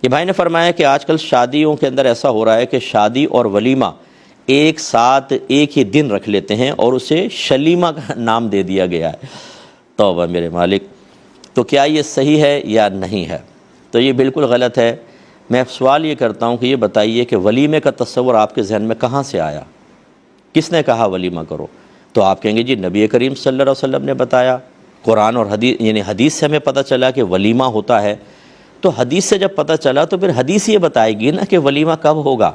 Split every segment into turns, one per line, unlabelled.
یہ بھائی نے فرمایا کہ آج کل شادیوں کے اندر ایسا ہو رہا ہے کہ شادی اور ولیمہ ایک ساتھ ایک ہی دن رکھ لیتے ہیں اور اسے شلیمہ کا نام دے دیا گیا ہے۔ توبہ میرے مالک، تو کیا یہ صحیح ہے یا نہیں ہے؟ تو یہ بالکل غلط ہے۔ میں سوال یہ کرتا ہوں کہ یہ بتائیے کہ ولیمے کا تصور آپ کے ذہن میں کہاں سے آیا؟ کس نے کہا ولیمہ کرو؟ تو آپ کہیں گے جی نبی کریم صلی اللہ علیہ وسلم نے بتایا، قرآن اور حدیث، یعنی حدیث سے ہمیں پتہ چلا کہ ولیمہ ہوتا ہے۔ تو حدیث سے جب پتہ چلا تو پھر حدیث یہ بتائے گی نا کہ ولیمہ کب ہوگا،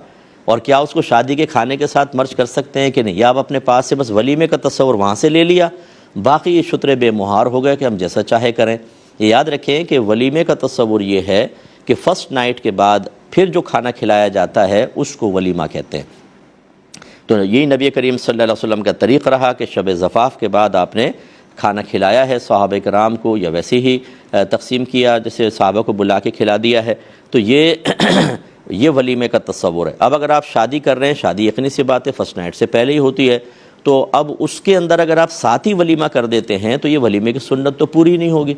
اور کیا اس کو شادی کے کھانے کے ساتھ مرج کر سکتے ہیں کہ نہیں، یا آپ اپنے پاس سے بس ولیمے کا تصور وہاں سے لے لیا، باقی یہ شترے بے مہار ہو گئے کہ ہم جیسا چاہے کریں۔ یہ یاد رکھیں کہ ولیمے کا تصور یہ ہے کہ فرسٹ نائٹ کے بعد پھر جو کھانا کھلایا جاتا ہے اس کو ولیمہ کہتے ہیں۔ تو یہی نبی کریم صلی اللہ علیہ وسلم کا طریق رہا کہ شب زفاف کے بعد آپ نے کھانا کھلایا ہے صحابہ کرام کو، یا ویسے ہی تقسیم کیا جیسے صحابہ کو بلا کے کھلا دیا ہے۔ تو یہ ولیمے کا تصور ہے۔ اب اگر آپ شادی کر رہے ہیں، شادی یقینی سی بات ہے فرسٹ نائٹ سے پہلے ہی ہوتی ہے، تو اب اس کے اندر اگر آپ ساتھ ہی ولیمہ کر دیتے ہیں تو یہ ولیمے کی سنت تو پوری نہیں ہوگی،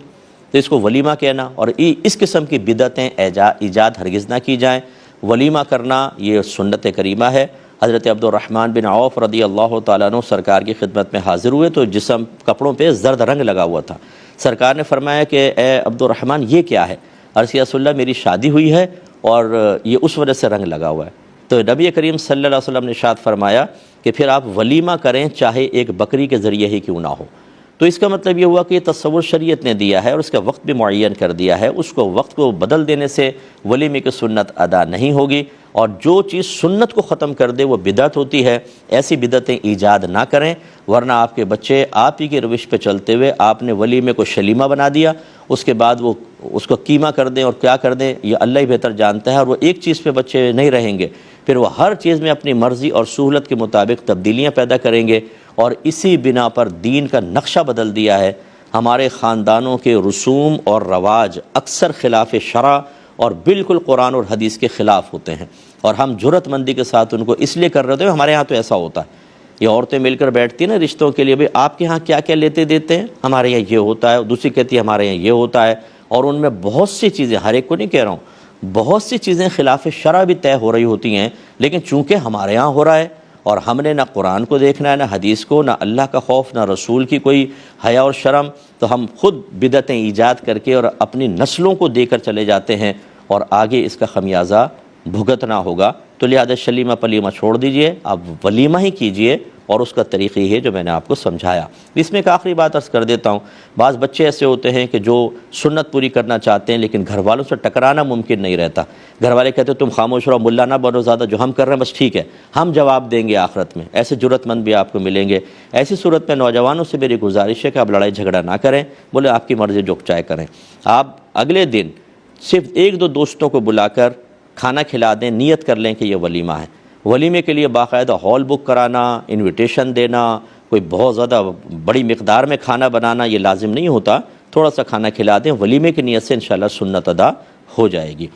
تو اس کو ولیمہ کہنا، اور اس قسم کی بدعتیں ایجاد ہرگز نہ کی جائیں۔ ولیمہ کرنا یہ سنت کریمہ ہے۔ حضرت عبد الرحمن بن عوف رضی اللہ تعالیٰ عنہ سرکار کی خدمت میں حاضر ہوئے تو جسم کپڑوں پہ زرد رنگ لگا ہوا تھا۔ سرکار نے فرمایا کہ اے عبد الرحمن یہ کیا ہے؟ عرض یا رسول اللہ میری شادی ہوئی ہے اور یہ اس وجہ سے رنگ لگا ہوا ہے۔ تو نبی کریم صلی اللہ علیہ وسلم نے ارشاد فرمایا کہ پھر آپ ولیمہ کریں چاہے ایک بکری کے ذریعے ہی کیوں نہ ہو۔ تو اس کا مطلب یہ ہوا کہ یہ تصور شریعت نے دیا ہے اور اس کا وقت بھی معین کر دیا ہے، اس کو وقت کو بدل دینے سے ولیمے کی سنت ادا نہیں ہوگی، اور جو چیز سنت کو ختم کر دے وہ بدعت ہوتی ہے۔ ایسی بدعتیں ایجاد نہ کریں، ورنہ آپ کے بچے آپ ہی کے روش پہ چلتے ہوئے آپ نے ولیمے کو شلیمہ بنا دیا، اس کے بعد وہ اس کو قیمہ کر دیں اور کیا کر دیں یہ اللہ ہی بہتر جانتا ہے، اور وہ ایک چیز پہ بچے نہیں رہیں گے، پھر وہ ہر چیز میں اپنی مرضی اور سہولت کے مطابق تبدیلیاں پیدا کریں گے، اور اسی بنا پر دین کا نقشہ بدل دیا ہے۔ ہمارے خاندانوں کے رسوم اور رواج اکثر خلاف شرع اور بالکل قرآن اور حدیث کے خلاف ہوتے ہیں، اور ہم جرأت مندی کے ساتھ ان کو اس لیے کر رہے ہوتے ہیں۔ ہمارے ہاں تو ایسا ہوتا ہے، یہ عورتیں مل کر بیٹھتی ہیں نا رشتوں کے لیے، بھئی آپ کے ہاں کیا کیا لیتے دیتے ہیں؟ ہمارے یہاں یہ ہوتا ہے، دوسری کہتی ہے ہمارے یہاں یہ ہوتا ہے، اور ان میں بہت سی چیزیں، ہر ایک کو نہیں کہہ رہا ہوں، بہت سی چیزیں خلاف شرع بھی طے ہو رہی ہوتی ہیں، لیکن چونکہ ہمارے ہاں ہو رہا ہے اور ہم نے نہ قرآن کو دیکھنا ہے نہ حدیث کو، نہ اللہ کا خوف نہ رسول کی کوئی حیا اور شرم، تو ہم خود بدعتیں ایجاد کر کے اور اپنی نسلوں کو دے کر چلے جاتے ہیں، اور آگے اس کا خمیازہ بھگتنا ہوگا۔ تو لہذا شلیمہ پلیمہ چھوڑ دیجئے، آپ ولیمہ ہی کیجئے، اور اس کا طریقہ یہ ہے جو میں نے آپ کو سمجھایا۔ اس میں ایک آخری بات عرض کر دیتا ہوں، بعض بچے ایسے ہوتے ہیں کہ جو سنت پوری کرنا چاہتے ہیں لیکن گھر والوں سے ٹکرانا ممکن نہیں رہتا۔ گھر والے کہتے ہیں تم خاموش رہو، ملا نہ بنو زیادہ، جو ہم کر رہے ہیں بس ٹھیک ہے، ہم جواب دیں گے آخرت میں۔ ایسے جرأت مند بھی آپ کو ملیں گے۔ ایسی صورت میں نوجوانوں سے میری گزارش ہے کہ آپ لڑائی جھگڑا نہ کریں، بولے آپ کی مرضی جو چاہے کریں۔ آپ اگلے دن صرف ایک دو دوستوں کو بلا کر کھانا کھلا دیں، نیت کر لیں کہ یہ ولیمہ ہے۔ ولیمے کے لیے باقاعدہ ہال بک کرانا، انویٹیشن دینا، کوئی بہت زیادہ بڑی مقدار میں کھانا بنانا یہ لازم نہیں ہوتا، تھوڑا سا کھانا کھلا دیں، ولیمے کی نیت سے انشاءاللہ سنت ادا ہو جائے گی۔